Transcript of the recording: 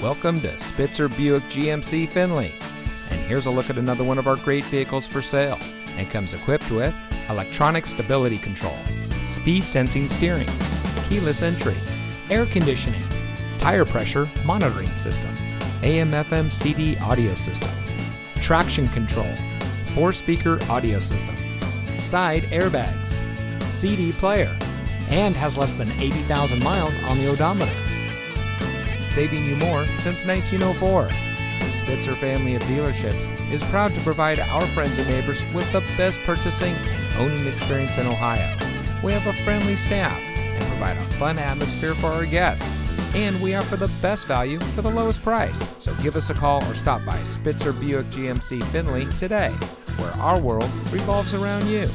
Welcome to Spitzer Buick GMC Findlay. And here's a look at another one of our great vehicles for sale. And comes equipped with electronic stability control, speed sensing steering, keyless entry, air conditioning, tire pressure monitoring system, AM/FM CD audio system, traction control, 4-speaker audio system, side airbags, CD player, and has less than 80,000 miles on the odometer. Saving you more since 1904. The Spitzer family of dealerships is proud to provide our friends and neighbors with the best purchasing and owning experience in Ohio. We have a friendly staff and provide a fun atmosphere for our guests. And we offer the best value for the lowest price. So give us a call or stop by Spitzer Buick GMC Findlay today, where our world revolves around you.